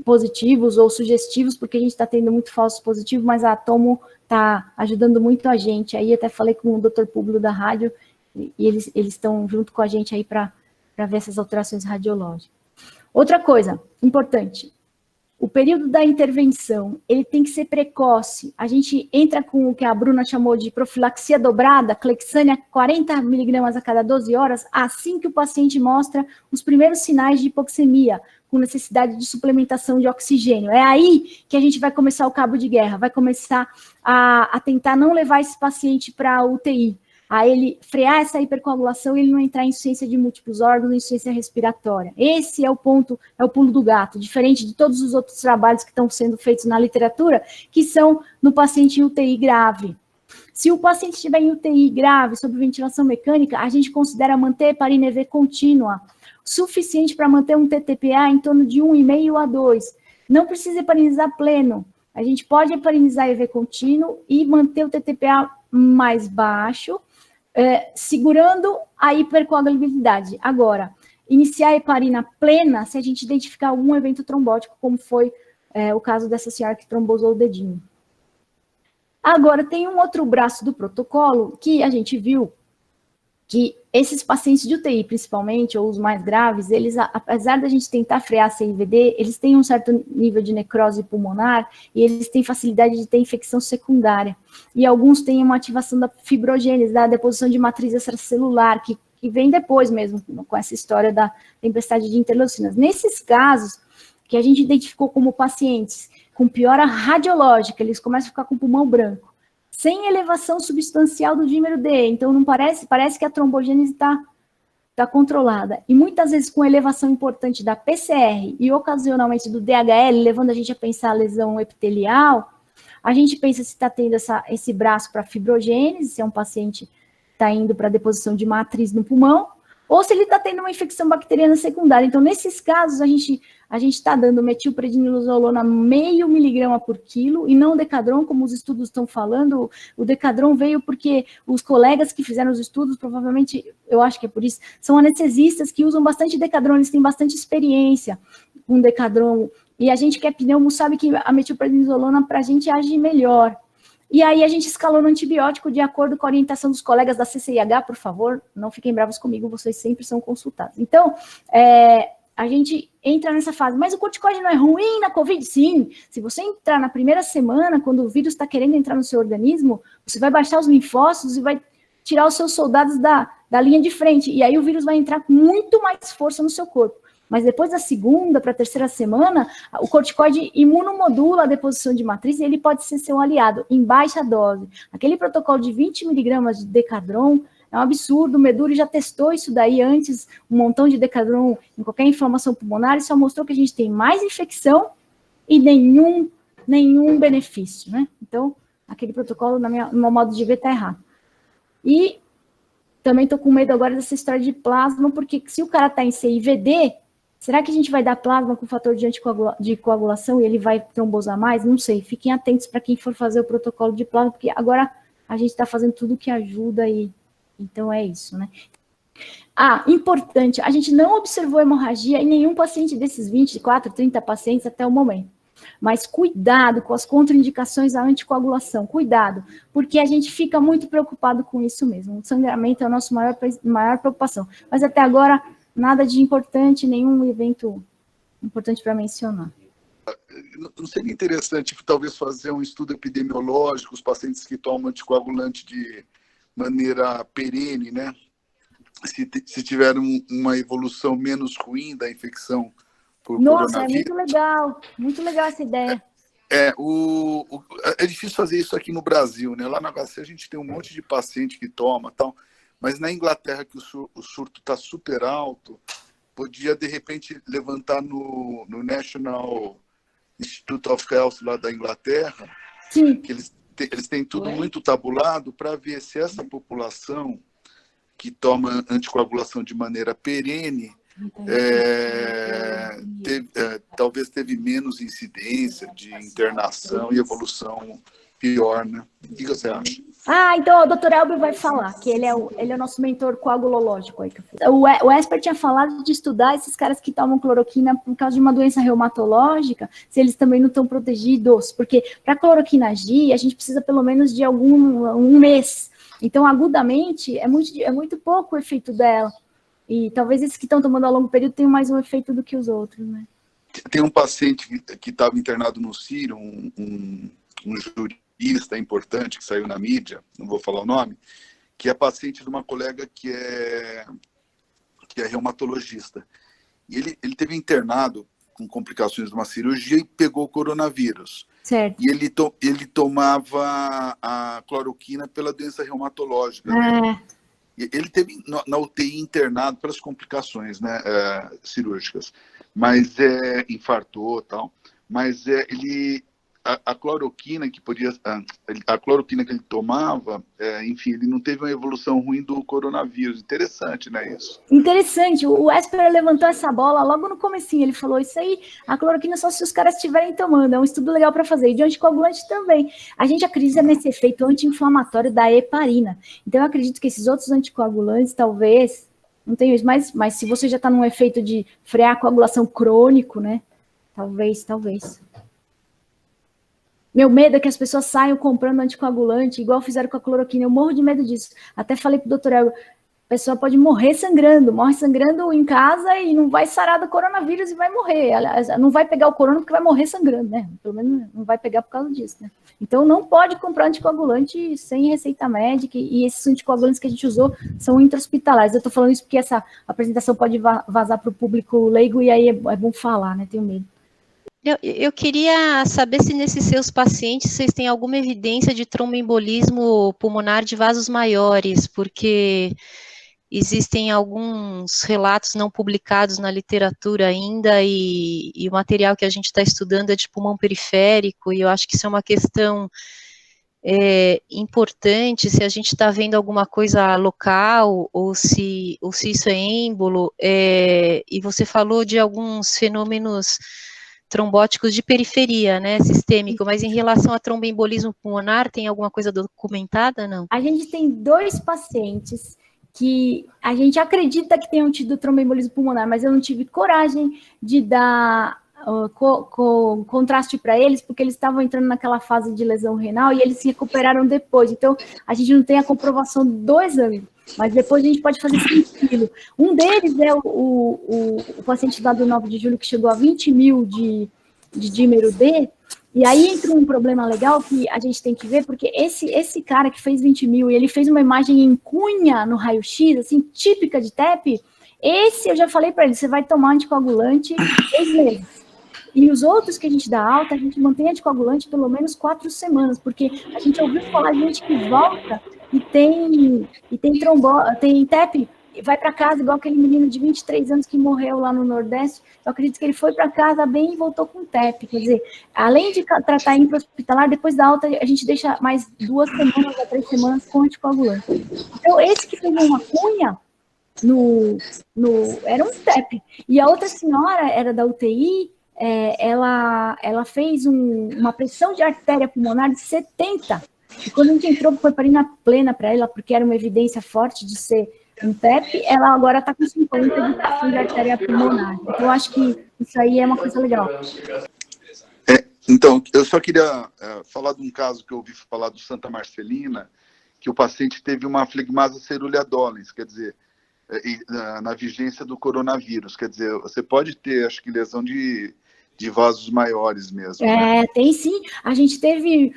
positivos ou sugestivos, porque a gente está tendo muito falso positivo, mas a tomo está ajudando muito a gente. Aí até falei com o Dr. Públio da rádio, e eles estão junto com a gente aí para ver essas alterações radiológicas. Outra coisa importante, o período da intervenção, ele tem que ser precoce. A gente entra com o que a Bruna chamou de profilaxia dobrada, Clexane 40 mg a cada 12 horas, assim que o paciente mostra os primeiros sinais de hipoxemia, com necessidade de suplementação de oxigênio. É aí que a gente vai começar o cabo de guerra, vai começar a tentar não levar esse paciente para a UTI, a ele frear essa hipercoagulação e ele não entrar em insuficiência de múltiplos órgãos, insuficiência respiratória. Esse é o ponto, é o pulo do gato, diferente de todos os outros trabalhos que estão sendo feitos na literatura, que são no paciente em UTI grave. Se o paciente estiver em UTI grave, sob ventilação mecânica, a gente considera manter heparina EV contínua, suficiente para manter um TTPA em torno de 1,5 a 2. Não precisa heparinizar pleno. A gente pode heparinizar EV contínuo e manter o TTPA mais baixo, segurando a hipercoagulabilidade. Agora, iniciar a heparina plena se a gente identificar algum evento trombótico, como foi o caso dessa senhora que trombosou o dedinho. Agora, tem um outro braço do protocolo que a gente viu que esses pacientes de UTI, principalmente, ou os mais graves, eles, apesar da gente tentar frear a CIVD, eles têm um certo nível de necrose pulmonar e eles têm facilidade de ter infecção secundária. E alguns têm uma ativação da fibrogênese, da deposição de matriz extracelular, que vem depois mesmo, com essa história da tempestade de interleucinas. Nesses casos, que a gente identificou como pacientes com piora radiológica, eles começam a ficar com o pulmão branco, sem elevação substancial do dímero D, então não parece que a trombogênese está controlada. E muitas vezes com elevação importante da PCR e ocasionalmente do DHL, levando a gente a pensar a lesão epitelial, a gente pensa se está tendo esse braço para fibrogênese, se é um paciente que está indo para deposição de matriz no pulmão, ou se ele está tendo uma infecção bacteriana secundária. Então, nesses casos, a gente está dando metilprednisolona 0,5 miligrama por quilo, e não o Decadron, como os estudos estão falando. O Decadron veio porque os colegas que fizeram os estudos, provavelmente, eu acho que é por isso, são anestesistas que usam bastante Decadron, eles têm bastante experiência com Decadron, e a gente que é pneumo sabe que a metilprednisolona para a gente age melhor. E aí a gente escalou no antibiótico de acordo com a orientação dos colegas da CCIH, por favor, não fiquem bravos comigo, vocês sempre são consultados. Então, a gente entra nessa fase, mas o corticoide não é ruim na Covid? Sim. Se você entrar na primeira semana, quando o vírus está querendo entrar no seu organismo, você vai baixar os linfócitos e vai tirar os seus soldados da linha de frente, e aí o vírus vai entrar com muito mais força no seu corpo. Mas depois da segunda para a terceira semana, o corticoide imunomodula a deposição de matriz e ele pode ser seu aliado em baixa dose. Aquele protocolo de 20 miligramas de Decadron é um absurdo, o Meduri já testou isso daí antes, um montão de Decadron em qualquer inflamação pulmonar, e só mostrou que a gente tem mais infecção e nenhum benefício, né? Então, aquele protocolo, no meu modo de ver, está errado. E também estou com medo agora dessa história de plasma, porque se o cara está em CIVD, será que a gente vai dar plasma com fator de coagulação e ele vai trombosar mais? Não sei, fiquem atentos para quem for fazer o protocolo de plasma, porque agora a gente está fazendo tudo que ajuda e então é isso, né? Importante, a gente não observou hemorragia em nenhum paciente desses 24, 30 pacientes até o momento. Mas cuidado com as contraindicações à anticoagulação, cuidado, porque a gente fica muito preocupado com isso mesmo. O sangramento é a nossa maior preocupação. Mas até agora, nada de importante, nenhum evento importante para mencionar. Não seria interessante, talvez, fazer um estudo epidemiológico, os pacientes que tomam anticoagulante de maneira perene, né? Se tiver uma evolução menos ruim da infecção por Nossa, coronavírus. muito legal essa ideia. É difícil fazer isso aqui no Brasil, né? Lá na HC a gente tem um monte de paciente que toma, tal, mas na Inglaterra, que o surto está super alto, podia, de repente, levantar no National Institute of Health lá da Inglaterra, Sim. que eles têm tudo muito tabulado para ver se essa população que toma anticoagulação de maneira perene talvez teve menos incidência de internação e evolução pior, né? O que você acha? Então o Dr. Elber vai falar, que ele é o nosso mentor coagulológico. O Esper tinha falado de estudar esses caras que tomam cloroquina por causa de uma doença reumatológica, se eles também não estão protegidos, porque para a cloroquina agir, a gente precisa pelo menos de um mês. Então, agudamente, é muito pouco o efeito dela. E talvez esses que estão tomando a longo período tenham mais um efeito do que os outros, né? Tem um paciente que estava internado no Ciro, um jurista importante que saiu na mídia, não vou falar o nome, que é paciente de uma colega que é reumatologista. E ele teve internado com complicações de uma cirurgia e pegou o coronavírus. Certo. E ele tomava a cloroquina pela doença reumatológica. Né? Ele teve na UTI internado pelas complicações, né, cirúrgicas, mas infartou e tal. Mas a cloroquina que podia, a cloroquina que ele tomava, enfim, ele não teve uma evolução ruim do coronavírus. Interessante, né, isso? Interessante, o Esper levantou essa bola logo no comecinho, ele falou, isso aí, a cloroquina só se os caras estiverem tomando, é um estudo legal para fazer, e de anticoagulante também. A gente acredita nesse efeito anti-inflamatório da heparina, então eu acredito que esses outros anticoagulantes, talvez, não tenho isso, mas se você já está num efeito de frear a coagulação crônico, né, talvez. Meu medo é que as pessoas saiam comprando anticoagulante, igual fizeram com a cloroquina. Eu morro de medo disso. Até falei pro doutor Elber, a pessoa pode morre sangrando em casa e não vai sarar do coronavírus e vai morrer. Aliás, não vai pegar o corona porque vai morrer sangrando, né? Pelo menos não vai pegar por causa disso, né? Então não pode comprar anticoagulante sem receita médica, e esses anticoagulantes que a gente usou são intra-hospitalares. Eu tô falando isso porque essa apresentação pode vazar para o público leigo e aí é bom falar, né? Tenho medo. Eu queria saber se nesses seus pacientes vocês têm alguma evidência de tromboembolismo pulmonar de vasos maiores, porque existem alguns relatos não publicados na literatura ainda, e o material que a gente está estudando é de pulmão periférico, e eu acho que isso é uma questão importante, se a gente está vendo alguma coisa local, ou se isso é êmbolo, e você falou de alguns fenômenos trombóticos de periferia, né, sistêmico, mas em relação a tromboembolismo pulmonar, tem alguma coisa documentada, não? A gente tem 2 pacientes que a gente acredita que tenham tido tromboembolismo pulmonar, mas eu não tive coragem de dar contraste para eles, porque eles estavam entrando naquela fase de lesão renal e eles se recuperaram depois. Então, a gente não tem a comprovação do exame, mas depois a gente pode fazer tranquilo. Um deles é o paciente lá do 9 de julho que chegou a 20 mil de dímero D, e aí entra um problema legal que a gente tem que ver, porque esse cara que fez 20 mil e ele fez uma imagem em cunha no raio-x, assim, típica de TEP, esse eu já falei para ele, você vai tomar anticoagulante 6 meses. E os outros que a gente dá alta, a gente mantém anticoagulante pelo menos 4 semanas, porque a gente ouviu falar de gente que volta e tem TEP, vai para casa, igual aquele menino de 23 anos que morreu lá no Nordeste. Eu acredito que ele foi para casa bem e voltou com TEP. Quer dizer, além de tratar intra-hospitalar, depois da alta, a gente deixa mais 2 semanas a 3 semanas com anticoagulante. Então, esse que fez uma cunha era um TEP. E a outra senhora era da UTI, ela fez uma pressão de artéria pulmonar de 70. E quando a gente entrou com heparina plena para ela, porque era uma evidência forte de ser um TEP, ela agora está com 50 de pressão de artéria pulmonar. Então, eu acho que isso aí é uma coisa legal. Então, eu só queria falar de um caso que eu ouvi falar do Santa Marcelina, que o paciente teve uma flegmasa cerulea dolens, quer dizer, na vigência do coronavírus. Quer dizer, você pode ter, acho que, lesão de vasos maiores mesmo. Né? Tem sim. A gente teve...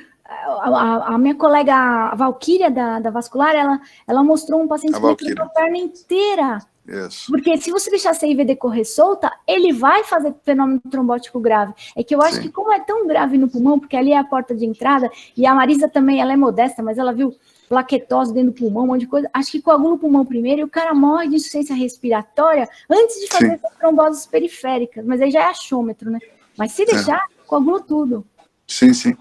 A minha colega, a Valquíria, da vascular, ela mostrou um paciente que quebrou a perna inteira. Isso. Porque se você deixar a CIVD correr solta, ele vai fazer fenômeno trombótico grave. É que eu acho que como é tão grave no pulmão, porque ali é a porta de entrada, e a Marisa também, ela é modesta, mas ela viu plaquetose dentro do pulmão, um monte de coisa, acho que coagula o pulmão primeiro e o cara morre de insuficiência respiratória antes de fazer tromboses periféricas, mas aí já é achômetro, né? Mas se deixar, coagula tudo. Sim, sim.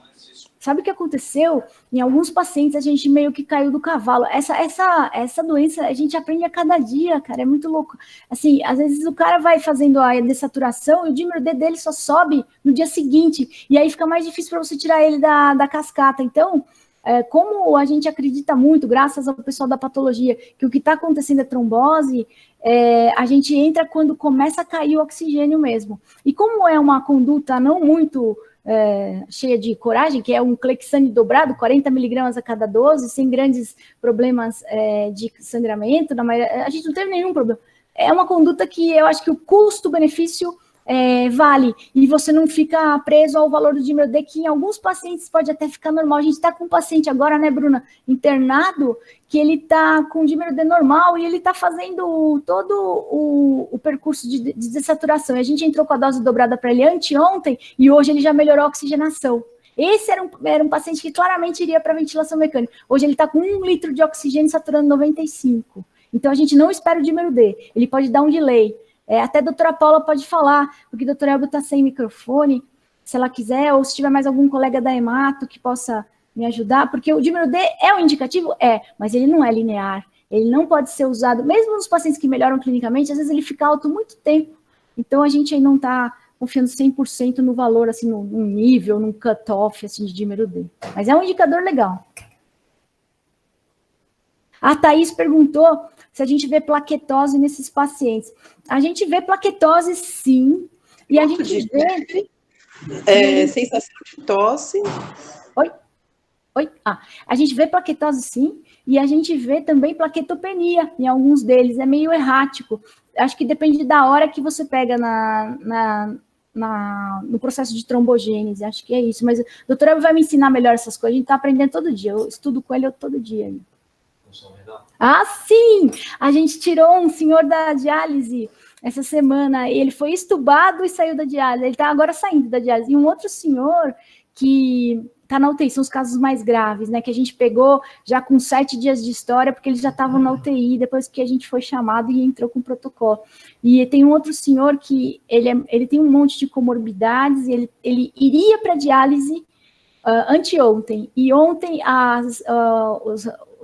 Sabe o que aconteceu? Em alguns pacientes a gente meio que caiu do cavalo. Essa doença a gente aprende a cada dia, cara, é muito louco. Assim, às vezes o cara vai fazendo a dessaturação e o dímero D dele só sobe no dia seguinte, e aí fica mais difícil para você tirar ele da cascata. Então, como a gente acredita muito, graças ao pessoal da patologia, que o que está acontecendo é trombose, a gente entra quando começa a cair o oxigênio mesmo. E como é uma conduta não muito cheia de coragem, que é um Clexane dobrado, 40 miligramas a cada 12, sem grandes problemas de sangramento, a gente não teve nenhum problema. É uma conduta que eu acho que o custo-benefício vale, e você não fica preso ao valor do dímero D, que em alguns pacientes pode até ficar normal. A gente está com um paciente agora, né, Bruna, internado, que ele está com dímero D normal e ele está fazendo todo o percurso de dessaturação. E a gente entrou com a dose dobrada para ele anteontem e hoje ele já melhorou a oxigenação. Esse era um paciente que claramente iria para ventilação mecânica. Hoje ele está com 1 litro de oxigênio saturando 95. Então a gente não espera o dímero D, ele pode dar um delay. Até a doutora Paula pode falar, porque o doutor Elber está sem microfone. se ela quiser, ou se tiver mais algum colega da hemato que possa me ajudar, porque o dímero D é um indicativo? É, mas ele não é linear, ele não pode ser usado, mesmo nos pacientes que melhoram clinicamente, às vezes ele fica alto muito tempo, então a gente aí não está confiando 100% no valor, assim, num nível, num cutoff, assim, de dímero D. Mas é um indicador legal. A Thaís perguntou se a gente vê plaquetose nesses pacientes. A gente vê plaquetose, sim, e a gente vê... sensação de tosse. Oi? A gente vê plaquetose, sim, e a gente vê também plaquetopenia em alguns deles, é meio errático. Acho que depende da hora que você pega no processo de trombogênese, acho que é isso. Mas o doutor Elber vai me ensinar melhor essas coisas, a gente está aprendendo todo dia, eu estudo com ele todo dia. Ah, sim! A gente tirou um senhor da diálise essa semana, ele foi estubado e saiu da diálise, ele está agora saindo da diálise. E um outro senhor que está na UTI, são os casos mais graves, né, que a gente pegou já com 7 dias de história, porque eles já estavam na UTI, depois que a gente foi chamado e entrou com o protocolo. E tem um outro senhor que ele tem um monte de comorbidades, e ele iria para a diálise anteontem, e ontem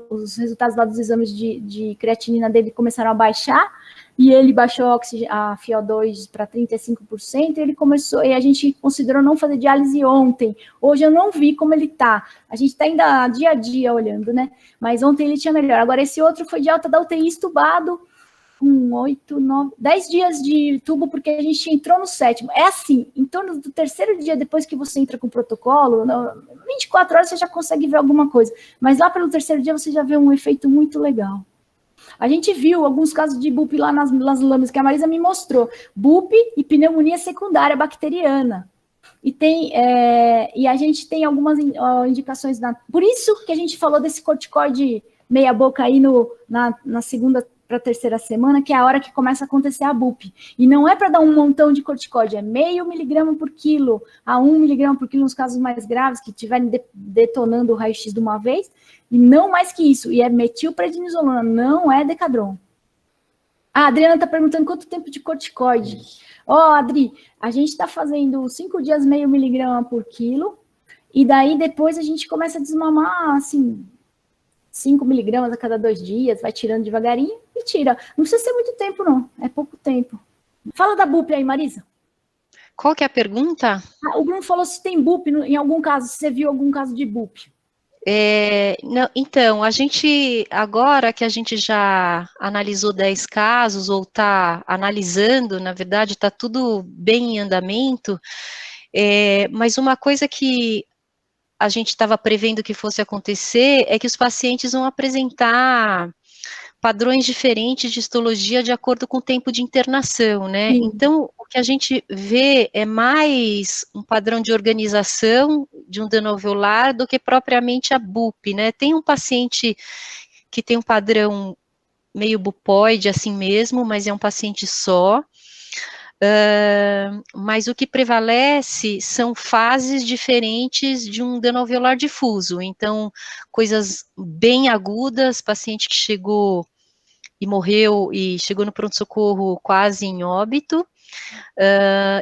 os resultados lá dos exames de creatinina dele começaram a baixar, e ele baixou a FiO2 para 35%, e ele começou, e a gente considerou não fazer diálise ontem. Hoje eu não vi como ele tá. A gente tá ainda dia a dia olhando, né? Mas ontem ele tinha melhor. Agora, esse outro foi de alta da UTI estubado, com 8, 9, 10 dias de tubo, porque a gente entrou no 7º. É assim, em torno do 3º dia, depois que você entra com o protocolo, 24 horas você já consegue ver alguma coisa. Mas lá pelo 3º dia você já vê um efeito muito legal. A gente viu alguns casos de BUP lá nas lâminas que a Marisa me mostrou. BUP e pneumonia secundária bacteriana. E a gente tem algumas indicações. Por isso que a gente falou desse corticoide meia boca aí na segunda para a 3ª semana, que é a hora que começa a acontecer a BUP. E não é para dar um montão de corticoide, é 0,5 miligrama por quilo a 1 miligrama por quilo nos casos mais graves, que estiverem detonando o raio-x de uma vez, e não mais que isso. E é metilprednisolona, não é Decadron. A Adriana está perguntando quanto tempo de corticoide. Adri, a gente está fazendo 5 dias 0,5 miligrama por quilo, e daí depois a gente começa a desmamar, assim, 5 miligramas a cada 2 dias, vai tirando devagarinho e tira. Não precisa ser muito tempo, não. É pouco tempo. Fala da BUP aí, Marisa. Qual que é a pergunta? O Bruno falou se tem BUP em algum caso, se você viu algum caso de BUP. Não, então, a gente, agora que a gente já analisou 10 casos, ou está analisando, na verdade, está tudo bem em andamento, mas uma coisa que a gente estava prevendo que fosse acontecer é que os pacientes vão apresentar padrões diferentes de histologia de acordo com o tempo de internação, né? Sim. Então, o que a gente vê é mais um padrão de organização de um dano alveolar do que propriamente a BUP, né? Tem um paciente que tem um padrão meio bupoide assim mesmo, mas é um paciente só. Mas o que prevalece são fases diferentes de um dano alveolar difuso, então, coisas bem agudas, paciente que chegou e morreu e chegou no pronto-socorro quase em óbito,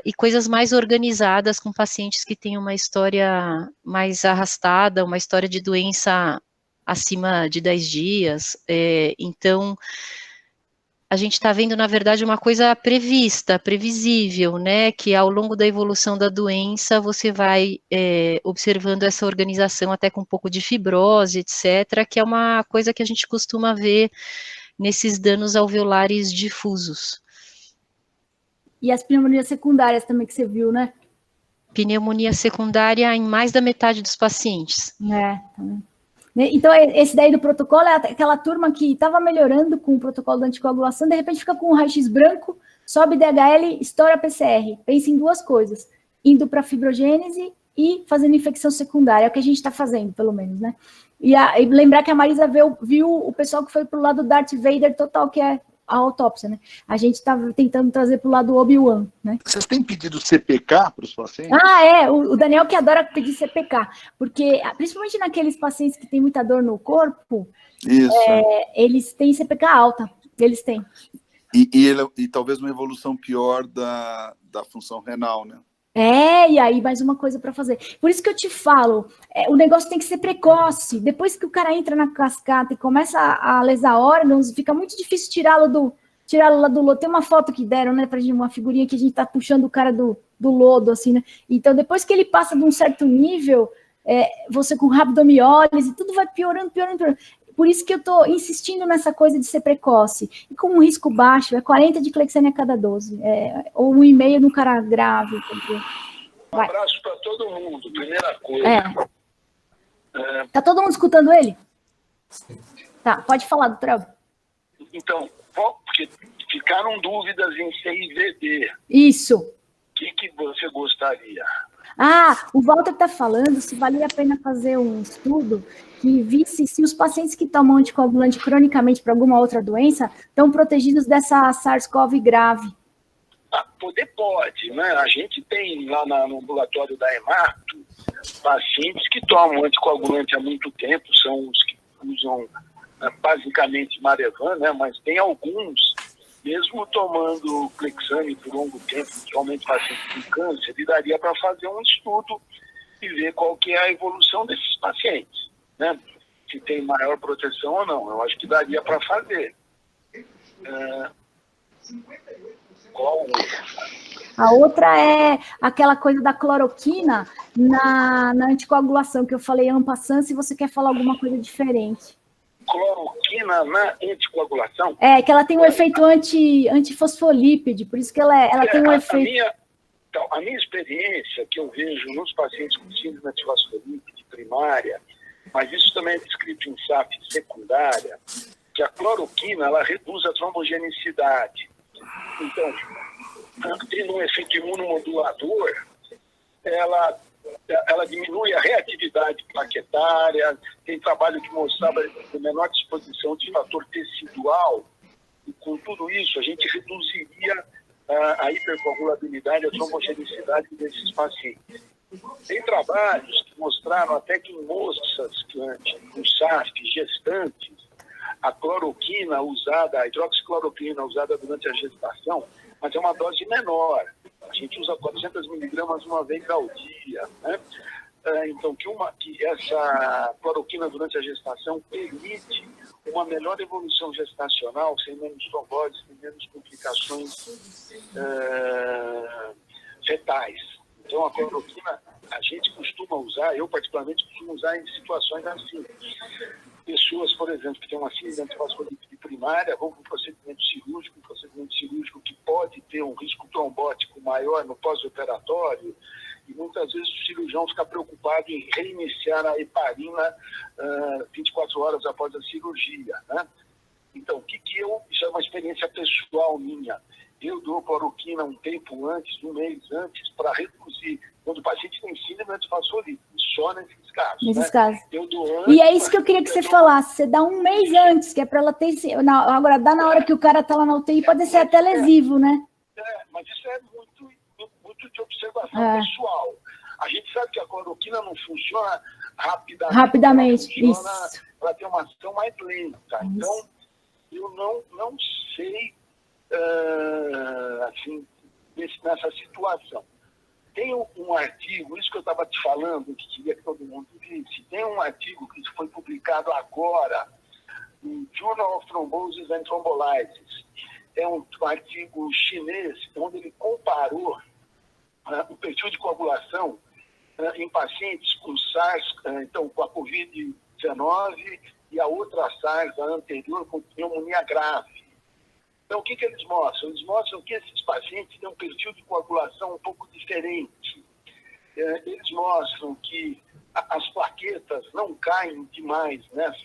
e coisas mais organizadas com pacientes que têm uma história mais arrastada, uma história de doença acima de 10 dias, então, a gente está vendo, na verdade, uma coisa prevista, previsível, né, que ao longo da evolução da doença, você vai observando essa organização até com um pouco de fibrose, etc., que é uma coisa que a gente costuma ver nesses danos alveolares difusos. E as pneumonias secundárias também que você viu, né? Pneumonia secundária em mais da metade dos pacientes. Também. Então, esse daí do protocolo é aquela turma que estava melhorando com o protocolo da anticoagulação, de repente fica com um raio-x branco, sobe DHL, estoura PCR. Pensa em 2 coisas, indo para fibrogênese e fazendo infecção secundária, é o que a gente está fazendo, pelo menos, né? E lembrar que a Marisa viu o pessoal que foi para o lado do Darth Vader total, que é a autópsia, né? A gente estava tentando trazer para o lado do Obi-Wan, né? Vocês têm pedido CPK para os pacientes? O Daniel que adora pedir CPK, porque principalmente naqueles pacientes que têm muita dor no corpo, eles têm CPK alta, eles têm. E talvez uma evolução pior da função renal, né? E aí mais uma coisa para fazer. Por isso que eu te falo, o negócio tem que ser precoce. Depois que o cara entra na cascata e começa a lesar órgãos, fica muito difícil tirá-lo lá do lodo. Tem uma foto que deram, né, pra gente, uma figurinha que a gente tá puxando o cara do lodo, assim, né? Então, depois que ele passa de um certo nível, você com rabdomiólise, tudo vai piorando. Por isso que eu tô insistindo nessa coisa de ser precoce. E com um risco baixo, 40 de Clexane a cada 12. Ou 1,5 no cara grave. Um abraço para todo mundo, primeira coisa. Tá todo mundo escutando ele? Tá, pode falar, doutor Elber. Então, porque ficaram dúvidas em CIVD. Isso. O que você gostaria? O Walter está falando se valia a pena fazer um estudo que visse se os pacientes que tomam anticoagulante cronicamente para alguma outra doença estão protegidos dessa SARS-CoV grave. Pode, né? A gente tem lá no ambulatório da Hemato pacientes que tomam anticoagulante há muito tempo, são os que usam basicamente Marevan, né? Mas tem alguns, mesmo tomando Clexane por longo tempo, principalmente pacientes com câncer, e daria para fazer um estudo e ver qual que é a evolução desses pacientes, né? Se tem maior proteção ou não. Eu acho que daria para fazer. Qual outra? A outra é aquela coisa da cloroquina na anticoagulação, que eu falei en passant, se você quer falar alguma coisa diferente. Cloroquina na anticoagulação? Que ela tem um efeito antifosfolípide, por isso que ela tem um efeito... A minha experiência que eu vejo nos pacientes com síndrome antifosfolípide primária, mas isso também é descrito em SAF secundária, que a cloroquina ela reduz a trombogenicidade. Então, tendo um efeito imunomodulador, ela diminui a reatividade plaquetária, tem trabalho que mostrava a menor disposição de fator tecidual, e com tudo isso a gente reduziria a hipercoagulabilidade, a trombogenicidade desses pacientes. Tem trabalhos que mostraram até que em moças com SAF gestantes, a cloroquina usada, a hidroxicloroquina usada durante a gestação, mas é uma dose menor. A gente usa 400 miligramas uma vez ao dia, né? Então, que essa cloroquina durante a gestação permite uma melhor evolução gestacional, sem menos trombose, sem menos complicações fetais. Então, a cloroquina, a gente costuma usar, eu particularmente costumo usar em situações assim. Pessoas, por exemplo, que têm uma síndrome antifosfolípide primária, vão para um procedimento cirúrgico que pode ter um risco trombótico maior no pós-operatório, e muitas vezes o cirurgião fica preocupado em reiniciar a heparina 24 horas após a cirurgia, né? Então, isso é uma experiência pessoal minha. Eu dou cloroquina um tempo antes, um mês antes, para reduzir, quando o paciente tem síndrome antifosfolípide, só nesses casos. Nesses casos. Eu dou antes, e é isso que eu queria que você falasse, você dá um mês antes, que é para ela ter... Agora, dá na hora que o cara está lá na UTI, pode ser até lesivo, né? Mas isso é muito de observação pessoal. A gente sabe que a cloroquina não funciona rapidamente. Isso. Ela tem uma ação mais lenta. Então, eu não sei, assim, nessa situação. Tem um artigo, isso que eu estava te falando, que queria que todo mundo visse, tem um artigo que foi publicado agora no Journal of Thrombosis and Thrombolysis. É um artigo chinês, onde ele comparou o perfil de coagulação em pacientes com SARS, então com a Covid-19 e a outra SARS, a anterior, com pneumonia grave. Então, o que eles mostram? Eles mostram que esses pacientes têm um perfil de coagulação um pouco diferente. Eles mostram que as plaquetas não caem demais nesse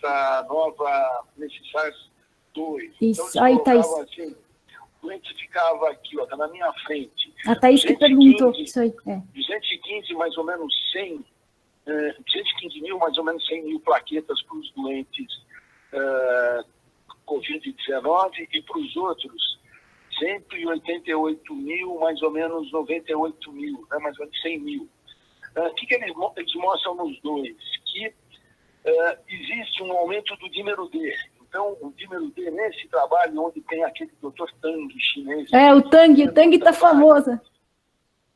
SARS-2. Isso, então, aí, Thaís. Assim, o doente ficava aqui, ó, tá na minha frente. A Thaís que perguntou isso aí. 215, mais ou menos 100, 215 mil, mais ou menos 100 mil plaquetas para os doentes Covid-19 e para os outros 188 mil, mais ou menos 98 mil, né, mais ou menos 100 mil. O que eles mostram nos dois? Que existe um aumento do dímero D. Então, o dímero D, nesse trabalho, onde tem aquele Dr. Tang chinês... o Tang está famoso.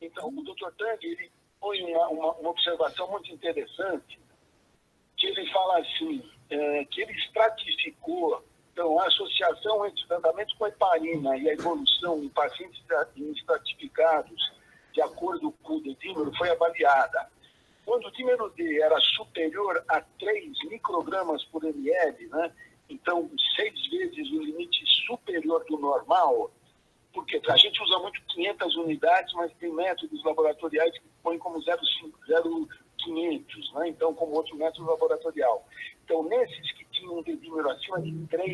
Então, o Dr. Tang, ele põe uma observação muito interessante, que ele fala assim, que ele estratificou, então, a associação entre o tratamento com heparina e a evolução em pacientes estratificados de acordo com o dedímero foi avaliada. Quando o dímero D era superior a 3 microgramas por ml, né, então 6 vezes o limite superior do normal, porque a gente usa muito 500 unidades, mas tem métodos laboratoriais que põem como 0,500, né? Então, como outro método laboratorial. Então, nesses que tinham um dedímero acima de 3,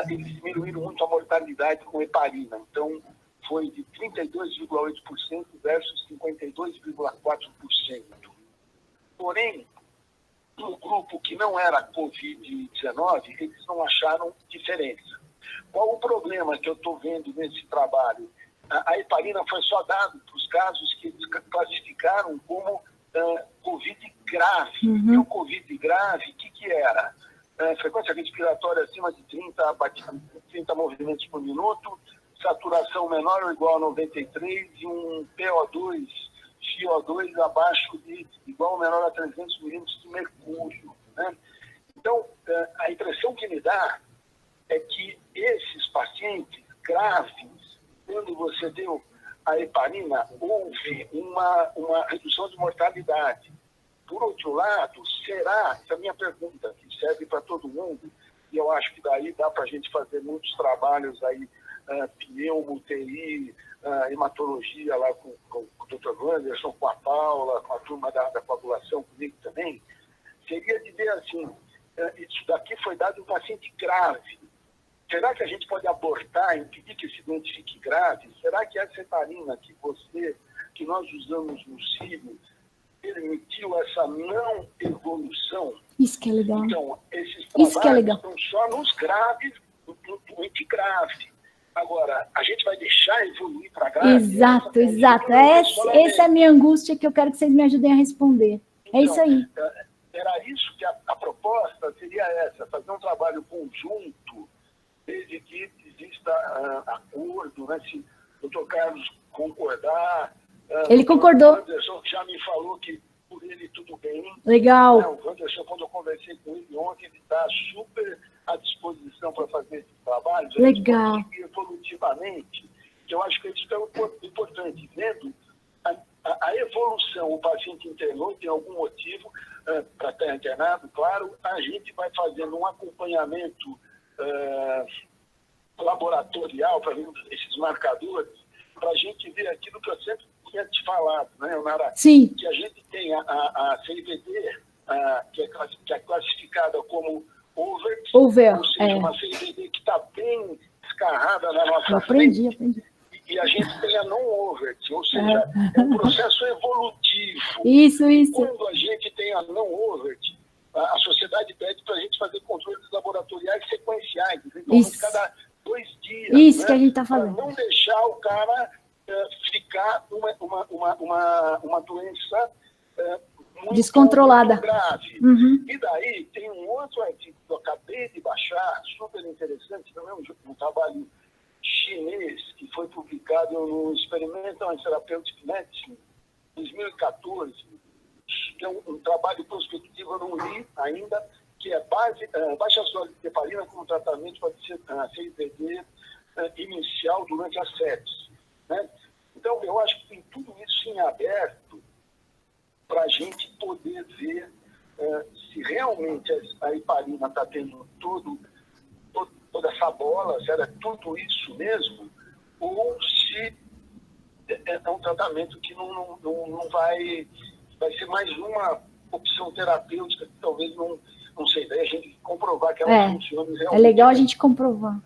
eles diminuíram muito a mortalidade com heparina. Então, foi de 32,8% versus 52,4%. Porém, no grupo que não era Covid-19, eles não acharam diferença. Qual o problema que eu estou vendo nesse trabalho? A heparina foi só dada para os casos que eles classificaram como Covid grave. E o Covid grave, o que era? Frequência respiratória acima de 30 movimentos por minuto, saturação menor ou igual a 93 e um PO2, CO2 abaixo de igual ou menor a 300 milímetros de mercúrio. Né? Então, a impressão que me dá é que esses pacientes graves, quando você deu a heparina, houve uma redução de mortalidade. Por outro lado, será, essa é a minha pergunta, que serve para todo mundo, e eu acho que daí dá para a gente fazer muitos trabalhos aí, pneumo, TI, hematologia lá com o Dr. Wanderson, com a Paula, com a turma da coagulação, comigo também, seria dizer assim, isso daqui foi dado em um paciente grave. Será que a gente pode abortar, impedir que se identifique grave? Será que essa heparina que nós usamos no cílio, permitiu essa não evolução? Isso que é legal. Então, esses trabalhos estão só nos graves, no doente grave. Agora, a gente vai deixar evoluir para grave? Exato. Essa é a minha angústia que eu quero que vocês me ajudem a responder. Então, é isso aí. Era isso que a proposta seria essa, fazer um trabalho conjunto, desde que exista acordo, né? Se o Dr. Carlos concordar. Ele concordou. O Wanderson já me falou que por ele tudo bem. Legal. O Wanderson, quando eu conversei com ele ontem, ele está super à disposição para fazer esse trabalho. Legal. Evolutivamente, que eu acho que isso é importante. Vendo a evolução, o paciente internou, tem algum motivo para estar internado, claro, a gente vai fazendo um acompanhamento laboratorial para ver esses marcadores, para a gente ver aquilo que eu sempre tinha te falado, né, Nara? Sim. Que a gente tem a CIVD, que é classificada como over, ou seja, uma CIVD que está bem escarrada na nossa eu aprendi. E a gente tem a non-overt, ou seja, é um processo evolutivo. Isso. Quando a gente tem a non-overt, a sociedade pede para a gente fazer controles laboratoriais sequenciais, eventualmente cada 2 dias. Isso, né? Que a gente está falando. fazendo. Para não deixar o cara ficar uma doença muito descontrolada. Grave. E daí tem um outro artigo que eu acabei de baixar, super interessante, também um trabalho chinês, que foi publicado no Experimental Therapeutic Medicine, em 2014, que é um trabalho prospectivo, eu não li ainda, que é baixa dose de heparina como tratamento para CIVD inicial durante a sepse. Né? Então, eu acho que tem tudo isso em aberto para a gente poder ver se realmente a heparina está tendo toda essa bola, se era tudo isso mesmo, ou se é um tratamento que não vai ser mais uma opção terapêutica que talvez não sei, daí a gente comprovar que ela funciona realmente. É legal a gente comprovar.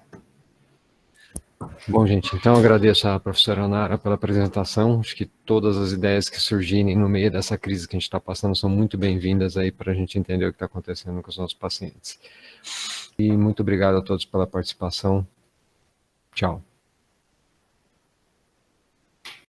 Bom, gente, então eu agradeço à professora Nara pela apresentação. Acho que todas as ideias que surgirem no meio dessa crise que a gente está passando são muito bem-vindas aí para a gente entender o que está acontecendo com os nossos pacientes. E muito obrigado a todos pela participação. Tchau.